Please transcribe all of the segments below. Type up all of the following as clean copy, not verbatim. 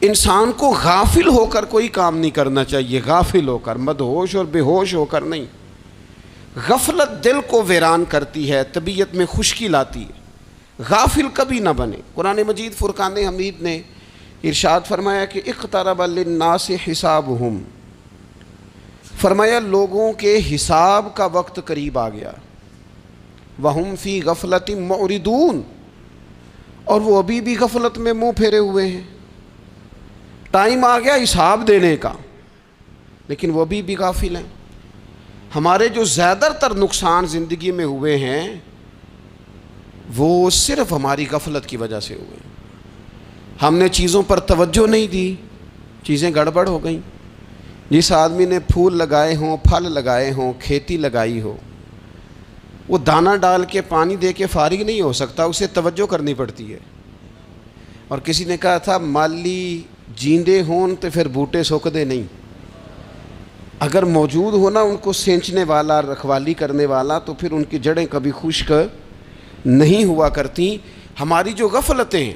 انسان کو غافل ہو کر کوئی کام نہیں کرنا چاہیے، غافل ہو کر، مدہوش اور بے ہوش ہو کر نہیں۔ غفلت دل کو ویران کرتی ہے، طبیعت میں خشکی لاتی ہے، غافل کبھی نہ بنے۔ قرآن مجید فرقان حمید نے ارشاد فرمایا کہ اقترب للناس حسابہم، فرمایا لوگوں کے حساب کا وقت قریب آ گیا، وہم فی غفلۃ معرضون، اور وہ ابھی بھی غفلت میں منہ پھیرے ہوئے ہیں۔ ٹائم آ گیا حساب دینے کا، لیکن وہ ابھی بھی غافل ہیں۔ ہمارے جو زیادہ تر نقصان زندگی میں ہوئے ہیں وہ صرف ہماری غفلت کی وجہ سے ہوئے ہیں۔ ہم نے چیزوں پر توجہ نہیں دی، چیزیں گڑبڑ ہو گئیں۔ جس آدمی نے پھول لگائے ہوں، پھل لگائے ہوں، کھیتی لگائی ہو، وہ دانہ ڈال کے پانی دے کے فارغ نہیں ہو سکتا، اسے توجہ کرنی پڑتی ہے۔ اور کسی نے کہا تھا مالی جیندے ہون تو پھر بوٹے سوکھدے نہیں، اگر موجود ہونا ان کو سینچنے والا، رکھوالی کرنے والا، تو پھر ان کی جڑیں کبھی خشک نہیں ہوا کرتی۔ ہماری جو غفلتیں ہیں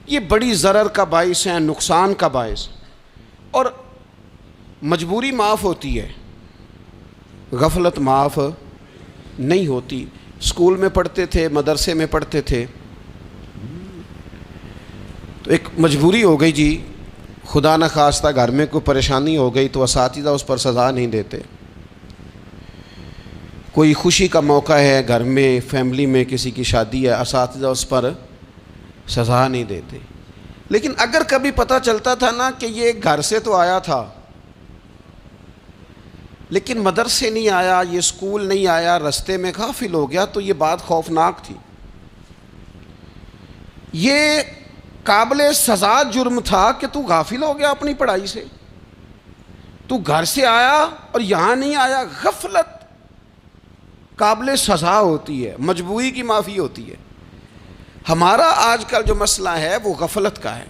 یہ بڑی ضرر کا باعث ہیں، نقصان کا باعث، اور مجبوری معاف ہوتی ہے، غفلت معاف نہیں ہوتی۔ اسکول میں پڑھتے تھے، مدرسے میں پڑھتے تھے، تو ایک مجبوری ہو گئی جی، خدا نخواستہ گھر میں کوئی پریشانی ہو گئی تو اساتذہ اس پر سزا نہیں دیتے۔ کوئی خوشی کا موقع ہے گھر میں، فیملی میں کسی کی شادی ہے، اساتذہ اس پر سزا نہیں دیتے۔ لیکن اگر کبھی پتہ چلتا تھا نا کہ یہ گھر سے تو آیا تھا لیکن مدرسے نہیں آیا، یہ اسکول نہیں آیا، رستے میں غافل ہو گیا، تو یہ بات خوفناک تھی۔ یہ قابل سزا جرم تھا کہ تو غافل ہو گیا اپنی پڑھائی سے، تو گھر سے آیا اور یہاں نہیں آیا۔ غفلت قابل سزا ہوتی ہے، مجبوری کی معافی ہوتی ہے۔ ہمارا آج کل جو مسئلہ ہے وہ غفلت کا ہے۔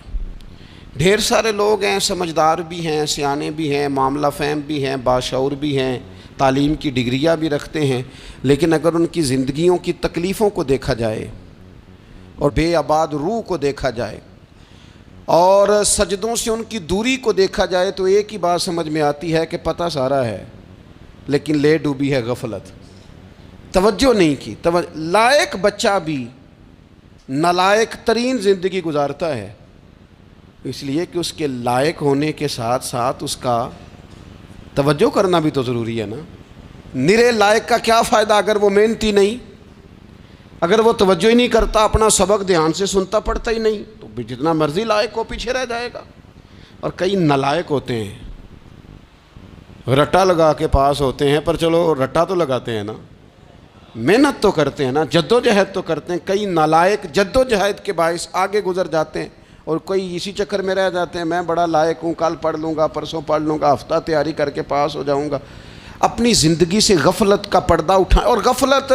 ڈھیر سارے لوگ ہیں، سمجھدار بھی ہیں، سیانے بھی ہیں، معاملہ فہم بھی ہیں، باشعور بھی ہیں، تعلیم کی ڈگریاں بھی رکھتے ہیں، لیکن اگر ان کی زندگیوں کی تکلیفوں کو دیکھا جائے اور بے آباد روح کو دیکھا جائے اور سجدوں سے ان کی دوری کو دیکھا جائے تو ایک ہی بات سمجھ میں آتی ہے کہ پتہ سارا ہے لیکن لے ڈوبی ہے غفلت، توجہ نہیں کی۔ لائق بچہ بھی نالائق ترین زندگی گزارتا ہے، اس لیے کہ اس کے لائق ہونے کے ساتھ ساتھ اس کا توجہ کرنا بھی تو ضروری ہے نا۔ نرے لائق کا کیا فائدہ اگر وہ محنتی نہیں، اگر وہ توجہ ہی نہیں کرتا، اپنا سبق دھیان سے سنتا پڑھتا ہی نہیں، تو بھی جتنا مرضی لائق ہو پیچھے رہ جائے گا۔ اور کئی نالائق ہوتے ہیں، رٹا لگا کے پاس ہوتے ہیں، پر چلو رٹا تو لگاتے ہیں نا، محنت تو کرتے ہیں نا، جد و جہد تو کرتے ہیں۔ کئی نالائق جد و جہد کے باعث آگے گزر جاتے ہیں، اور کوئی اسی چکر میں رہ جاتے ہیں میں بڑا لائق ہوں، کل پڑھ لوں گا، پرسوں پڑھ لوں گا، ہفتہ تیاری کر کے پاس ہو جاؤں گا۔ اپنی زندگی سے غفلت کا پردہ اٹھائیں، اور غفلت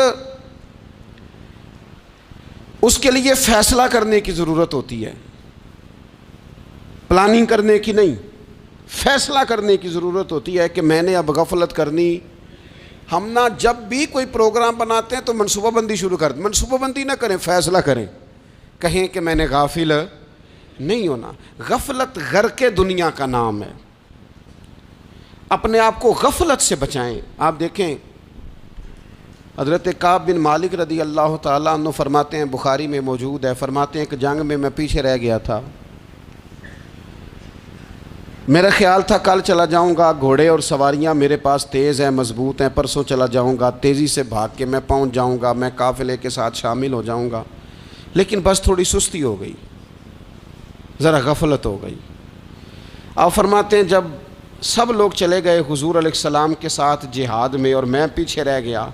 اس کے لیے فیصلہ کرنے کی ضرورت ہوتی ہے، پلاننگ کرنے کی نہیں، فیصلہ کرنے کی ضرورت ہوتی ہے کہ میں نے اب غفلت کرنی۔ ہم نہ جب بھی کوئی پروگرام بناتے ہیں تو منصوبہ بندی شروع کر دیں، منصوبہ بندی نہ کریں، فیصلہ کریں، کہیں کہ میں نے غافل نہیں ہونا۔ غفلت غرق دنیا کا نام ہے، اپنے آپ کو غفلت سے بچائیں۔ آپ دیکھیں حضرت کعب بن مالک رضی اللہ تعالیٰ عنہ فرماتے ہیں، بخاری میں موجود ہے، فرماتے ہیں کہ جنگ میں پیچھے رہ گیا تھا، میرا خیال تھا کل چلا جاؤں گا، گھوڑے اور سواریاں میرے پاس تیز ہیں، مضبوط ہیں، پرسوں چلا جاؤں گا، تیزی سے بھاگ کے میں پہنچ جاؤں گا، میں قافلے کے ساتھ شامل ہو جاؤں گا، لیکن بس تھوڑی سستی ہو گئی، ذرا غفلت ہو گئی۔ آپ فرماتے ہیں جب سب لوگ چلے گئے حضور علیہ السلام کے ساتھ جہاد میں اور میں پیچھے رہ گیا،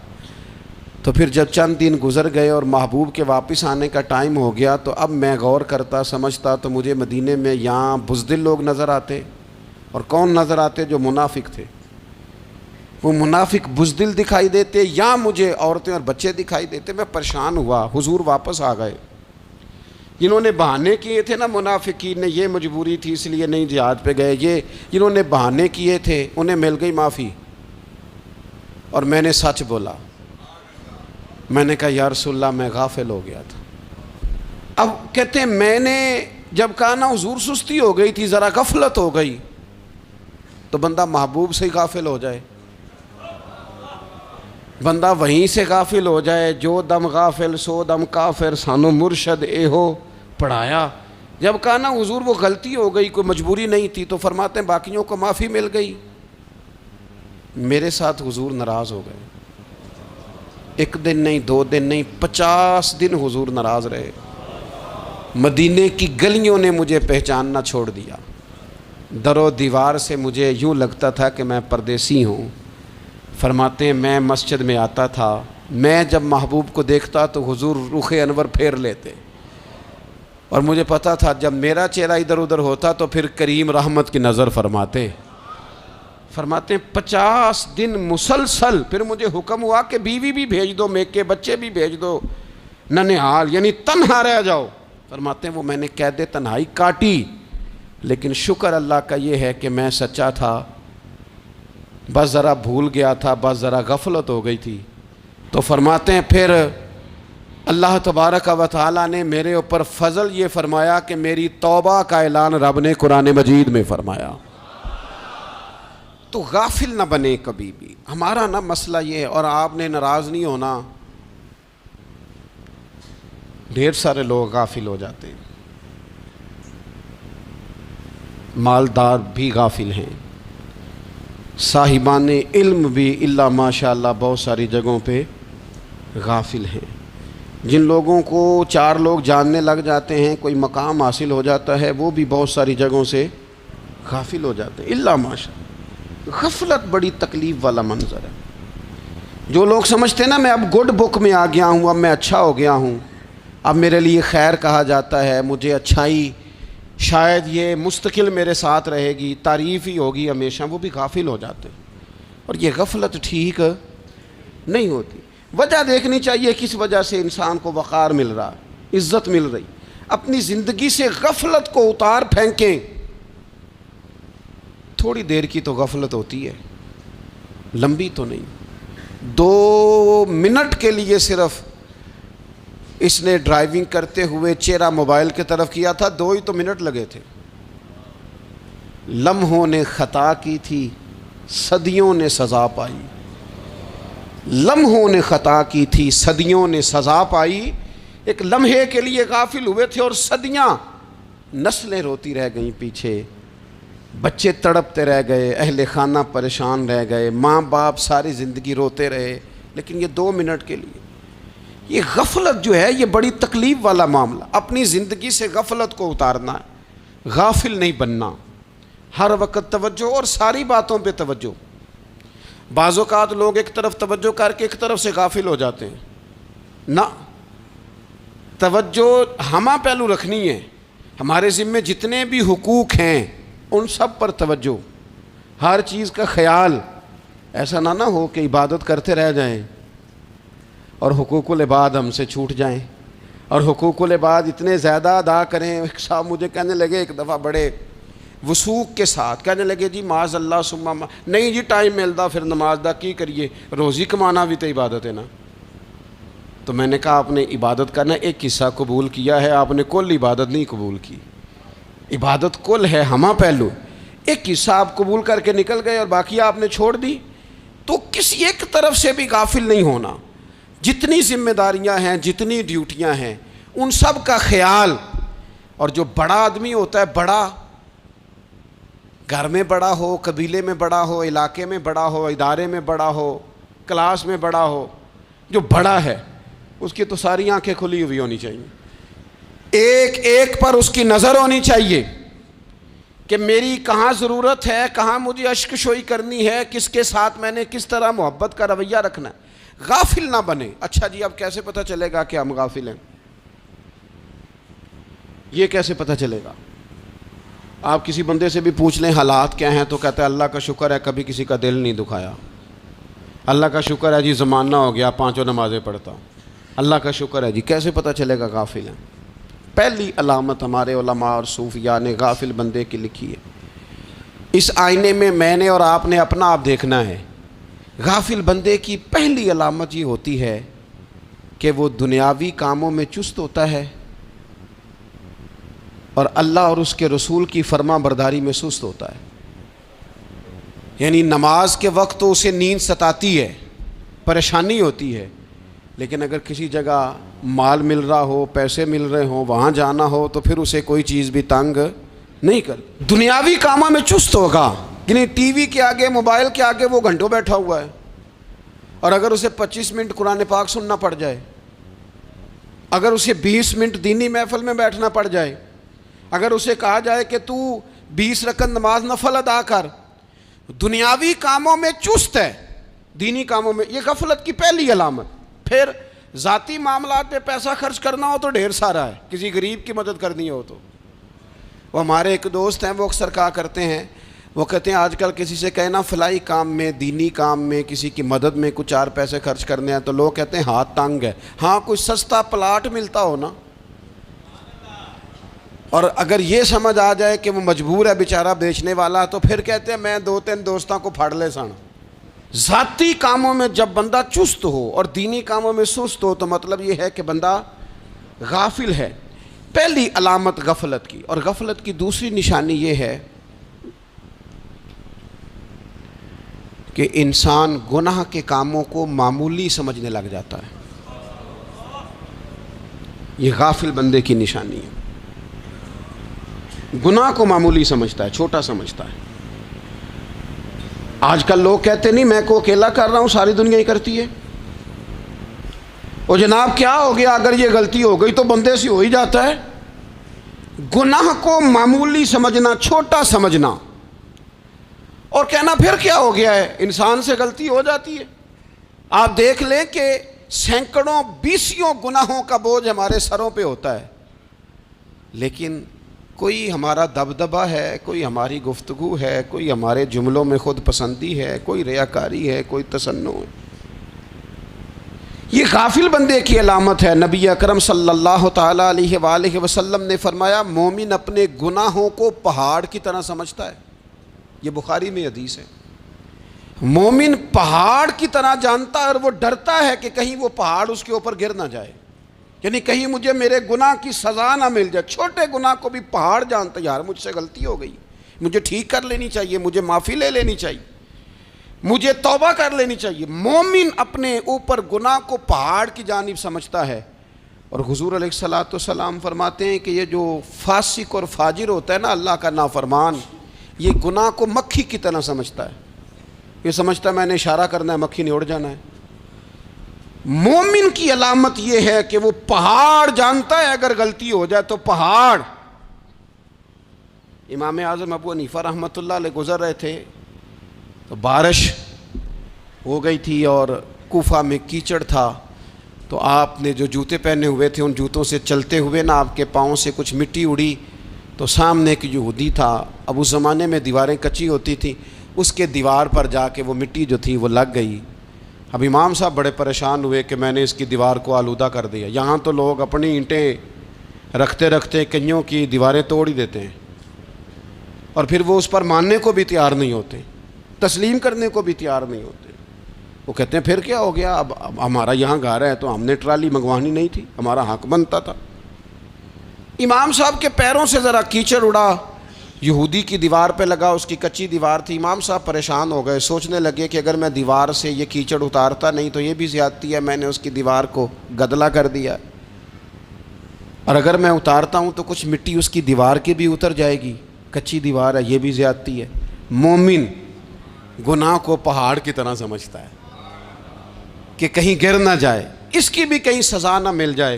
تو پھر جب چند دن گزر گئے اور محبوب کے واپس آنے کا ٹائم ہو گیا تو اب میں غور کرتا سمجھتا تو مجھے مدینے میں یہاں بزدل لوگ نظر آتے، اور کون نظر آتے؟ جو منافق تھے، وہ منافق بزدل دکھائی دیتے، یا مجھے عورتیں اور بچے دکھائی دیتے۔ میں پریشان ہوا، حضور واپس آ گئے۔ جنہوں نے بہانے کیے تھے نا منافقین نے، یہ مجبوری تھی اس لیے نہیں جہاد پہ گئے، یہ جنہوں نے بہانے کیے تھے انہیں مل گئی معافی، اور میں نے سچ بولا، میں نے کہا یا رسول اللہ میں غافل ہو گیا تھا۔ اب کہتے ہیں میں نے جب کہا نا حضور سستی ہو گئی تھی، ذرا غفلت ہو گئی، تو بندہ محبوب سے غافل ہو جائے، بندہ وہیں سے غافل ہو جائے۔ جو دم غافل سو دم کافر، سانو مرشد اے ہو پڑھایا۔ جب کہا نا حضور وہ غلطی ہو گئی، کوئی مجبوری نہیں تھی، تو فرماتے ہیں باقیوں کو معافی مل گئی، میرے ساتھ حضور ناراض ہو گئے۔ ایک دن نہیں، 2 دن نہیں، 50 دن حضور ناراض رہے۔ مدینے کی گلیوں نے مجھے پہچاننا چھوڑ دیا، در و دیوار سے مجھے یوں لگتا تھا کہ میں پردیسی ہوں۔ فرماتے ہیں میں مسجد میں آتا تھا، میں جب محبوب کو دیکھتا تو حضور رخ انور پھیر لیتے، اور مجھے پتا تھا جب میرا چہرہ ادھر ادھر ہوتا تو پھر کریم رحمت کی نظر فرماتے۔ فرماتے ہیں 50 دن مسلسل، پھر مجھے حکم ہوا کہ بیوی بھی بھیج دو، میکے بچے بھی بھیج دو، ننہال یعنی تنہا رہ جاؤ۔ فرماتے ہیں وہ میں نے قید تنہائی کاٹی، لیکن شکر اللہ کا یہ ہے کہ میں سچا تھا، بس ذرا بھول گیا تھا، بس ذرا غفلت ہو گئی تھی۔ تو فرماتے ہیں پھر اللہ تبارک و تعالیٰ نے میرے اوپر فضل یہ فرمایا کہ میری توبہ کا اعلان رب نے قرآن مجید میں فرمایا۔ تو غافل نہ بنے کبھی بھی، ہمارا نا مسئلہ یہ ہے، اور آپ نے ناراض نہیں ہونا، ڈھیر سارے لوگ غافل ہو جاتے ہیں، مالدار بھی غافل ہیں، صاحبان علم بھی الا ماشاء اللہ بہت ساری جگہوں پہ غافل ہیں۔ جن لوگوں کو 4 لوگ جاننے لگ جاتے ہیں، کوئی مقام حاصل ہو جاتا ہے، وہ بھی بہت ساری جگہوں سے غافل ہو جاتے ہیں الا ماشاء اللہ۔ غفلت بڑی تکلیف والا منظر ہے۔ جو لوگ سمجھتے ہیں نا میں اب گڈ بک میں آ گیا ہوں، اب میں اچھا ہو گیا ہوں، اب میرے لیے خیر کہا جاتا ہے، مجھے اچھائی شاید یہ مستقل میرے ساتھ رہے گی، تعریف ہی ہوگی ہمیشہ، وہ بھی غافل ہو جاتے ہیں۔ اور یہ غفلت ٹھیک نہیں ہوتی۔ وجہ دیکھنی چاہیے کس وجہ سے انسان کو وقار مل رہا، عزت مل رہی۔ اپنی زندگی سے غفلت کو اتار پھینکیں۔ تھوڑی دیر کی تو غفلت ہوتی ہے، لمبی تو نہیں۔ 2 منٹ کے لیے صرف اس نے ڈرائیونگ کرتے ہوئے چہرہ موبائل کی طرف کیا تھا، 2 ہی تو منٹ لگے تھے۔ لمحوں نے خطا کی تھی، صدیوں نے سزا پائی۔ لمحوں نے خطا کی تھی، صدیوں نے سزا پائی۔ ایک لمحے کے لیے غافل ہوئے تھے اور صدیاں، نسلیں روتی رہ گئیں پیچھے، بچے تڑپتے رہ گئے، اہل خانہ پریشان رہ گئے، ماں باپ ساری زندگی روتے رہے، لیکن یہ 2 منٹ کے لیے۔ یہ غفلت جو ہے یہ بڑی تکلیف والا معاملہ۔ اپنی زندگی سے غفلت کو اتارنا ہے، غافل نہیں بننا، ہر وقت توجہ اور ساری باتوں پہ توجہ۔ بعض اوقات لوگ ایک طرف توجہ کر کے ایک طرف سے غافل ہو جاتے ہیں، نہ، توجہ ہمہ پہلو رکھنی ہے۔ ہمارے ذمے جتنے بھی حقوق ہیں ان سب پر توجہ، ہر چیز کا خیال، ایسا نہ ہو کہ عبادت کرتے رہ جائیں اور حقوق العباد ہم سے چھوٹ جائیں، اور حقوق العباد اتنے زیادہ ادا کریں۔ ایک صاحب مجھے کہنے لگے ایک دفعہ بڑے وثوق کے ساتھ، کہنے لگے جی معاذ اللہ ثم نہیں جی ٹائم ملتا پھر نماز دا کی کریے، روزی کمانا بھی تو عبادت ہے نا۔ تو میں نے کہا آپ نے عبادت کرنا ایک حصہ قبول کیا ہے، آپ نے کل عبادت نہیں قبول کی۔ عبادت کل ہے، ہمہ پہلو، ایک حصہ آپ قبول کر کے نکل گئے اور باقی آپ نے چھوڑ دی۔ تو کسی ایک طرف سے بھی غافل نہیں ہونا، جتنی ذمہ داریاں ہیں، جتنی ڈیوٹیاں ہیں، ان سب کا خیال۔ اور جو بڑا آدمی ہوتا ہے، بڑا گھر میں بڑا ہو، قبیلے میں بڑا ہو، علاقے میں بڑا ہو، ادارے میں بڑا ہو، کلاس میں بڑا ہو، جو بڑا ہے اس کی تو ساری آنکھیں کھلی ہوئی ہونی چاہیے، ایک ایک پر اس کی نظر ہونی چاہیے کہ میری کہاں ضرورت ہے، کہاں مجھے اشک شوئی کرنی ہے، کس کے ساتھ میں نے کس طرح محبت کا رویہ رکھنا ہے۔ غافل نہ بنے۔ اچھا جی اب کیسے پتہ چلے گا کہ ہم غافل ہیں؟ یہ کیسے پتہ چلے گا؟ آپ کسی بندے سے بھی پوچھ لیں حالات کیا ہیں تو کہتا ہے اللہ کا شکر ہے کبھی کسی کا دل نہیں دکھایا، اللہ کا شکر ہے جی زمانہ ہو گیا 5 نمازیں پڑھتا ہوں، اللہ کا شکر ہے جی۔ کیسے پتہ چلے گا غافل ہیں؟ پہلی علامت ہمارے علماء اور صوفیاء نے غافل بندے کی لکھی ہے۔ اس آئینے میں نے اور آپ نے اپنا آپ دیکھنا ہے۔ غافل بندے کی پہلی علامت یہ ہوتی ہے کہ وہ دنیاوی کاموں میں چست ہوتا ہے، اور اللہ اور اس کے رسول کی فرما برداری میں سست ہوتا ہے. یعنی نماز کے وقت تو اسے نیند ستاتی ہے, پریشانی ہوتی ہے, لیکن اگر کسی جگہ مال مل رہا ہو, پیسے مل رہے ہوں, وہاں جانا ہو تو پھر اسے کوئی چیز بھی تنگ نہیں کر. دنیاوی کاموں میں چست ہوگا, یعنی ٹی وی کے آگے, موبائل کے آگے وہ گھنٹوں بیٹھا ہوا ہے, اور اگر اسے 25 منٹ قرآن پاک سننا پڑ جائے, اگر اسے 20 منٹ دینی محفل میں بیٹھنا پڑ جائے, اگر اسے کہا جائے کہ تو 20 رکعت نماز نفل ادا کر, دنیاوی کاموں میں چست ہے, دینی کاموں میں, یہ غفلت کی پہلی علامت. پھر ذاتی معاملات پہ پیسہ خرچ کرنا ہو تو ڈھیر سارا ہے, کسی غریب کی مدد کرنی ہو تو. وہ ہمارے ایک دوست ہیں, وہ اکثر کہا کرتے ہیں, وہ کہتے ہیں آج کل کسی سے کہنا فلائی کام میں, دینی کام میں, کسی کی مدد میں کچھ 4 پیسے خرچ کرنے ہیں, تو لوگ کہتے ہیں ہاتھ تنگ ہے. ہاں کوئی سستا پلاٹ ملتا ہو نا, اور اگر یہ سمجھ آ جائے کہ وہ مجبور ہے بیچارہ بیچنے والا, تو پھر کہتے ہیں میں 2-3 دوستوں کو پھاڑ لے سن. ذاتی کاموں میں جب بندہ چست ہو اور دینی کاموں میں سست ہو تو مطلب یہ ہے کہ بندہ غافل ہے. پہلی علامت غفلت کی. اور غفلت کی دوسری نشانی یہ ہے کہ انسان گناہ کے کاموں کو معمولی سمجھنے لگ جاتا ہے. یہ غافل بندے کی نشانی ہے. گناہ کو معمولی سمجھتا ہے, چھوٹا سمجھتا ہے. آج کل لوگ کہتے نہیں میں کو اکیلا کر رہا ہوں, ساری دنیا ہی کرتی ہے. اور جناب کیا ہو گیا, اگر یہ غلطی ہو گئی تو بندے سے ہو ہی جاتا ہے. گناہ کو معمولی سمجھنا, چھوٹا سمجھنا, اور کہنا پھر کیا ہو گیا ہے, انسان سے غلطی ہو جاتی ہے. آپ دیکھ لیں کہ سینکڑوں بیسیوں گناہوں کا بوجھ ہمارے سروں پہ ہوتا ہے, لیکن کوئی ہمارا دبدبہ ہے, کوئی ہماری گفتگو ہے, کوئی ہمارے جملوں میں خود پسندی ہے, کوئی ریاکاری ہے, کوئی تصنع ہے. یہ غافل بندے کی علامت ہے. نبی اکرم صلی اللہ تعالی علیہ وآلہ وسلم نے فرمایا مومن اپنے گناہوں کو پہاڑ کی طرح سمجھتا ہے. یہ بخاری میں حدیث ہے. مومن پہاڑ کی طرح جانتا ہے اور وہ ڈرتا ہے کہ کہیں وہ پہاڑ اس کے اوپر گر نہ جائے, یعنی کہیں مجھے میرے گناہ کی سزا نہ مل جائے. چھوٹے گناہ کو بھی پہاڑ جانتا ہے, یار مجھ سے غلطی ہو گئی, مجھے ٹھیک کر لینی چاہیے, مجھے معافی لے لینی چاہیے, مجھے توبہ کر لینی چاہیے. مومن اپنے اوپر گناہ کو پہاڑ کی جانب سمجھتا ہے. اور حضور علیہ الصلوۃ والسلام فرماتے ہیں کہ یہ جو فاسق اور فاجر ہوتا ہے نا, اللہ کا نافرمان, یہ گناہ کو مکھی کی طرح سمجھتا ہے. یہ سمجھتا ہے میں نے اشارہ کرنا ہے, مکھی نے اڑ جانا ہے. مومن کی علامت یہ ہے کہ وہ پہاڑ جانتا ہے, اگر غلطی ہو جائے تو پہاڑ. امام اعظم ابو حنیفہ رحمۃ اللہ علیہ گزر رہے تھے تو بارش ہو گئی تھی اور کوفہ میں کیچڑ تھا, تو آپ نے جو جوتے پہنے ہوئے تھے ان جوتوں سے چلتے ہوئے نا آپ کے پاؤں سے کچھ مٹی اڑی, تو سامنے ایک یہودی تھا, اب اس زمانے میں دیواریں کچی ہوتی تھیں, اس کے دیوار پر جا کے وہ مٹی جو تھی وہ لگ گئی. اب امام صاحب بڑے پریشان ہوئے کہ میں نے اس کی دیوار کو آلودہ کر دیا. یہاں تو لوگ اپنی اینٹیں رکھتے رکھتے کئیوں کی دیواریں توڑ ہی دیتے ہیں, اور پھر وہ اس پر ماننے کو بھی تیار نہیں ہوتے, تسلیم کرنے کو بھی تیار نہیں ہوتے. وہ کہتے ہیں پھر کیا ہو گیا, اب ہمارا یہاں گھر ہے تو ہم نے ٹرالی منگوانی نہیں تھی, ہمارا حق بنتا تھا. امام صاحب کے پیروں سے ذرا کیچڑ اڑا, یہودی کی دیوار پہ لگا, اس کی کچی دیوار تھی. امام صاحب پریشان ہو گئے, سوچنے لگے کہ اگر میں دیوار سے یہ کیچڑ اتارتا نہیں تو یہ بھی زیادتی ہے, میں نے اس کی دیوار کو گدلا کر دیا, اور اگر میں اتارتا ہوں تو کچھ مٹی اس کی دیوار کی بھی اتر جائے گی, کچی دیوار ہے, یہ بھی زیادتی ہے. مومن گناہ کو پہاڑ کی طرح سمجھتا ہے کہ کہیں گر نہ جائے, اس کی بھی کہیں سزا نہ مل جائے.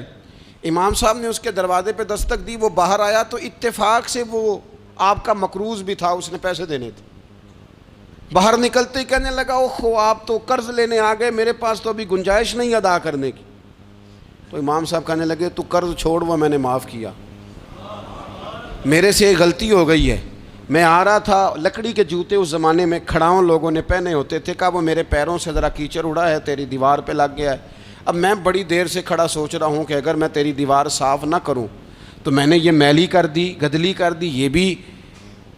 امام صاحب نے اس کے دروازے پہ دستک دی, وہ باہر آیا تو اتفاق سے وہ آپ کا مقروض بھی تھا, اس نے پیسے دینے تھے. باہر نکلتے ہی کہنے لگا اوہو آپ تو قرض لینے آ گئے, میرے پاس تو ابھی گنجائش نہیں ادا کرنے کی. تو امام صاحب کہنے لگے تو قرض چھوڑ, وہ میں نے معاف کیا, میرے سے غلطی ہو گئی ہے. میں آ رہا تھا, لکڑی کے جوتے اس زمانے میں کھڑاؤں لوگوں نے پہنے ہوتے تھے, کہا وہ میرے پیروں سے ذرا کیچڑ اڑا ہے, تیری دیوار پہ لگ گیا ہے. اب میں بڑی دیر سے کھڑا سوچ رہا ہوں کہ اگر میں تیری دیوار صاف نہ کروں تو میں نے یہ میلی کر دی, گدلی کر دی, یہ بھی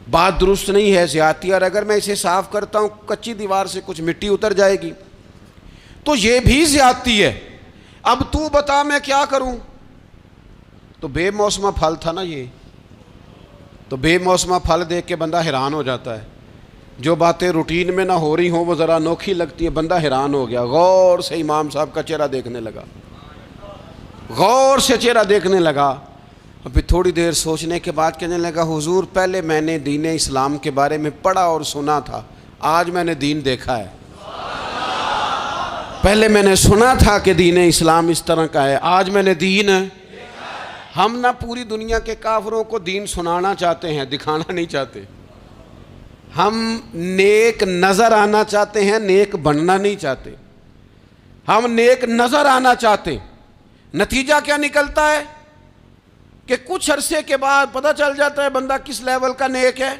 بات درست نہیں ہے, زیادتی. اور اگر میں اسے صاف کرتا ہوں کچی دیوار سے کچھ مٹی اتر جائے گی تو یہ بھی زیادتی ہے. اب تو بتا میں کیا کروں. تو بے موسمہ پھل تھا نا یہ, تو بے موسمہ پھل دیکھ کے بندہ حیران ہو جاتا ہے. جو باتیں روٹین میں نہ ہو رہی ہوں وہ ذرا انوکھی لگتی ہیں, بندہ حیران ہو گیا. غور سے امام صاحب کا چہرہ دیکھنے لگا, غور سے چہرہ دیکھنے لگا, اور پھر تھوڑی دیر سوچنے کے بعد کہنے لگا حضور پہلے میں نے دین اسلام کے بارے میں پڑھا اور سنا تھا, آج میں نے دین دیکھا ہے. پہلے میں نے سنا تھا کہ دین اسلام اس طرح کا ہے, آج میں نے دین. ہم نہ پوری دنیا کے کافروں کو دین سنانا چاہتے ہیں, دکھانا نہیں چاہتے. ہم نیک نظر آنا چاہتے ہیں, نیک بننا نہیں چاہتے. ہم نیک نظر آنا چاہتے. نتیجہ کیا نکلتا ہے کہ کچھ عرصے کے بعد پتہ چل جاتا ہے بندہ کس لیول کا نیک ہے,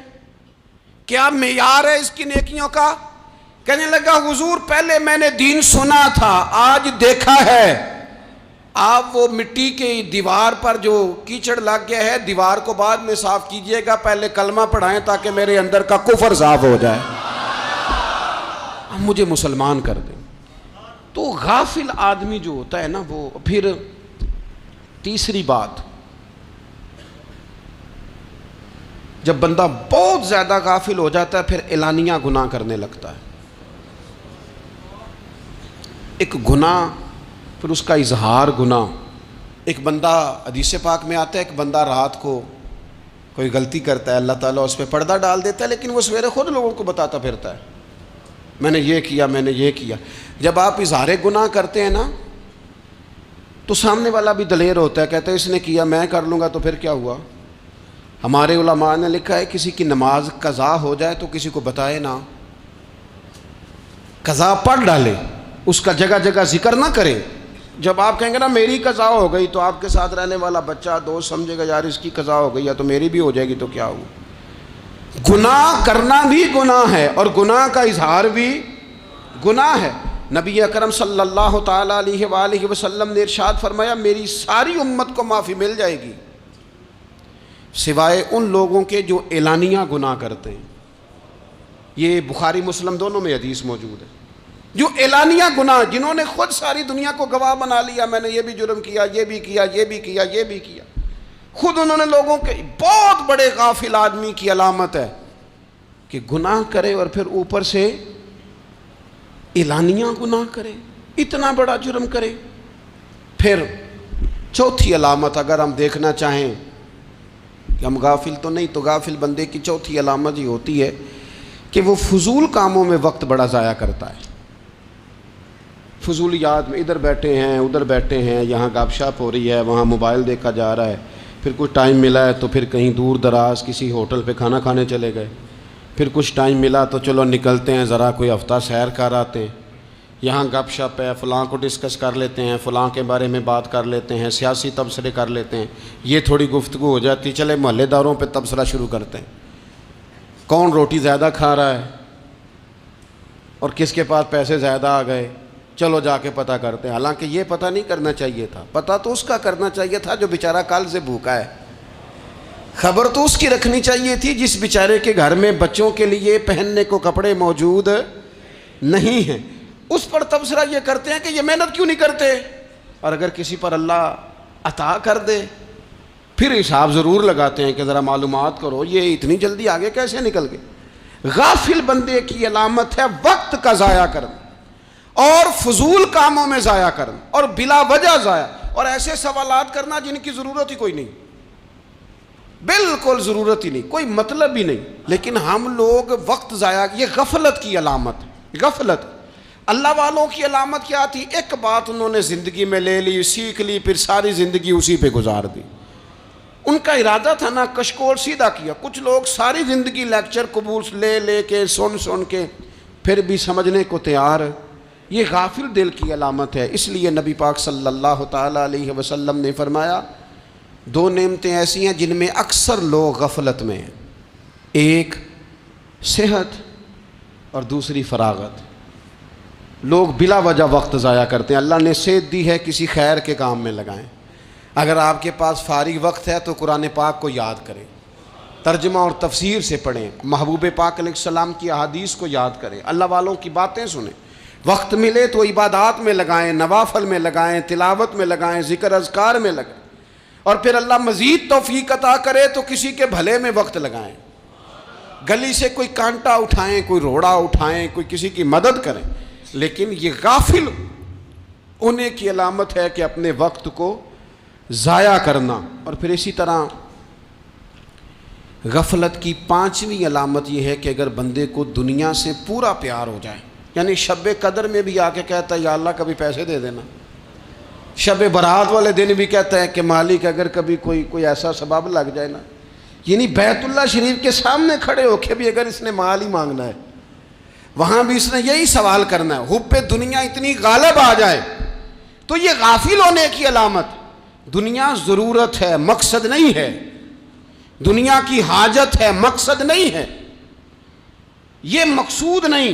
کیا معیار ہے اس کی نیکیوں کا. کہنے لگا حضور پہلے میں نے دین سنا تھا, آج دیکھا ہے. آپ وہ مٹی کی دیوار پر جو کیچڑ لگ گیا ہے, دیوار کو بعد میں صاف کیجئے گا, پہلے کلمہ پڑھائیں تاکہ میرے اندر کا کفر صاف ہو جائے, مجھے مسلمان کر دیں. تو غافل آدمی جو ہوتا ہے نا وہ. پھر تیسری بات, جب بندہ بہت زیادہ غافل ہو جاتا ہے پھر اعلانیہ گناہ کرنے لگتا ہے. ایک گناہ, پھر اس کا اظہار گناہ. ایک بندہ, حدیث پاک میں آتا ہے, ایک بندہ رات کو کوئی غلطی کرتا ہے, اللہ تعالیٰ اس پہ پردہ ڈال دیتا ہے, لیکن وہ سویرے خود لوگوں کو بتاتا پھرتا ہے میں نے یہ کیا, میں نے یہ کیا. جب آپ اظہار گناہ کرتے ہیں نا تو سامنے والا بھی دلیر ہوتا ہے, کہتا ہے اس نے کیا میں کر لوں گا تو پھر کیا ہوا. ہمارے علماء نے لکھا ہے کسی کی نماز قضا ہو جائے تو کسی کو بتائے نہ, قضا پڑھ ڈالے, اس کا جگہ جگہ ذکر نہ کرے. جب آپ کہیں گے نا میری قضا ہو گئی, تو آپ کے ساتھ رہنے والا بچہ دوست سمجھے گا یار اس کی قضا ہو گئی, یا تو میری بھی ہو جائے گی تو کیا ہوا. گناہ کرنا بھی گناہ ہے اور گناہ کا اظہار بھی گناہ ہے. نبی اکرم صلی اللہ تعالیٰ علیہ وآلہ وسلم نے ارشاد فرمایا میری ساری امت کو معافی مل جائے گی سوائے ان لوگوں کے جو اعلانیہ گناہ کرتے ہیں. یہ بخاری مسلم دونوں میں حدیث موجود ہے. جو اعلانیہ گناہ, جنہوں نے خود ساری دنیا کو گواہ بنا لیا, میں نے یہ بھی جرم کیا, یہ بھی کیا, یہ بھی کیا, یہ بھی کیا, خود انہوں نے لوگوں کے. بہت بڑے غافل آدمی کی علامت ہے کہ گناہ کرے اور پھر اوپر سے اعلانیہ گناہ کرے, اتنا بڑا جرم کرے. پھر چوتھی علامت اگر ہم دیکھنا چاہیں کہ ہم غافل تو نہیں, تو غافل بندے کی چوتھی علامت یہ ہوتی ہے کہ وہ فضول کاموں میں وقت بڑا ضائع کرتا ہے. فضولیات میں ادھر بیٹھے ہیں, ادھر بیٹھے ہیں, یہاں گپ شپ ہو رہی ہے, وہاں موبائل دیکھا جا رہا ہے, پھر کچھ ٹائم ملا ہے تو پھر کہیں دور دراز کسی ہوٹل پہ کھانا کھانے چلے گئے, پھر کچھ ٹائم ملا تو چلو نکلتے ہیں ذرا کوئی ہفتہ سیر کر آتے ہیں, یہاں گپ شپ ہے, فلاں کو ڈسکس کر لیتے ہیں, فلاں کے بارے میں بات کر لیتے ہیں, سیاسی تبصرے کر لیتے ہیں, یہ تھوڑی گفتگو ہو جاتی, چلے محلے داروں پہ تبصرہ شروع کرتے ہیں, کون روٹی زیادہ کھا رہا ہے اور کس کے پاس پیسے زیادہ آ گئے, چلو جا کے پتہ کرتے ہیں. حالانکہ یہ پتہ نہیں کرنا چاہیے تھا, پتہ تو اس کا کرنا چاہیے تھا جو بیچارہ کل سے بھوکا ہے. خبر تو اس کی رکھنی چاہیے تھی جس بیچارے کے گھر میں بچوں کے لیے پہننے کو کپڑے موجود نہیں ہیں. اس پر تبصرہ یہ کرتے ہیں کہ یہ محنت کیوں نہیں کرتے, اور اگر کسی پر اللہ عطا کر دے پھر حساب ضرور لگاتے ہیں کہ ذرا معلومات کرو یہ اتنی جلدی آگے کیسے نکل گئے. غافل بندے کی علامت ہے وقت کا ضائع کرنا اور فضول کاموں میں ضائع کرنا اور بلا وجہ ضائع, اور ایسے سوالات کرنا جن کی ضرورت ہی کوئی نہیں, بالکل ضرورت ہی نہیں, کوئی مطلب ہی نہیں. لیکن ہم لوگ وقت ضائع, یہ غفلت کی علامت. غفلت. اللہ والوں کی علامت کیا تھی؟ ایک بات انہوں نے زندگی میں لے لی, سیکھ لی, پھر ساری زندگی اسی پہ گزار دی. ان کا ارادہ تھا نا کشکول سیدھا کیا. کچھ لوگ ساری زندگی لیکچر قبول لے کے سن کے پھر بھی سمجھنے کو تیار. یہ غافل دل کی علامت ہے. اس لیے نبی پاک صلی اللہ تعالیٰ علیہ وسلم نے فرمایا دو نعمتیں ایسی ہیں جن میں اکثر لوگ غفلت میں ہیں, ایک صحت اور دوسری فراغت. لوگ بلا وجہ وقت ضائع کرتے ہیں. اللہ نے صحت دی ہے, کسی خیر کے کام میں لگائیں. اگر آپ کے پاس فارغ وقت ہے تو قرآن پاک کو یاد کریں, ترجمہ اور تفسیر سے پڑھیں, محبوب پاک علیہ السلام کی احادیث کو یاد کریں, اللہ والوں کی باتیں سنیں. وقت ملے تو عبادات میں لگائیں, نوافل میں لگائیں, تلاوت میں لگائیں, ذکر اذکار میں لگائیں. اور پھر اللہ مزید توفیق عطا کرے تو کسی کے بھلے میں وقت لگائیں، گلی سے کوئی کانٹا اٹھائیں، کوئی روڑا اٹھائیں، کوئی کسی کی مدد کریں، لیکن یہ غافل ہونے کی علامت ہے کہ اپنے وقت کو ضائع کرنا۔ اور پھر اسی طرح غفلت کی 5ویں علامت یہ ہے کہ اگر بندے کو دنیا سے پورا پیار ہو جائے، یعنی شب قدر میں بھی آ کے کہتا ہے یا اللہ کبھی پیسے دے دینا، شب برات والے دن بھی کہتا ہے کہ مالک اگر کبھی کوئی ایسا سبب لگ جائے نا، یعنی بیت اللہ شریف کے سامنے کھڑے ہو کے بھی اگر اس نے مال ہی مانگنا ہے، وہاں بھی اس نے یہی سوال کرنا ہے، حب دنیا اتنی غالب آ جائے، تو یہ غافل ہونے کی علامت۔ دنیا ضرورت ہے، مقصد نہیں ہے، دنیا کی حاجت ہے، مقصد نہیں ہے، یہ مقصود نہیں۔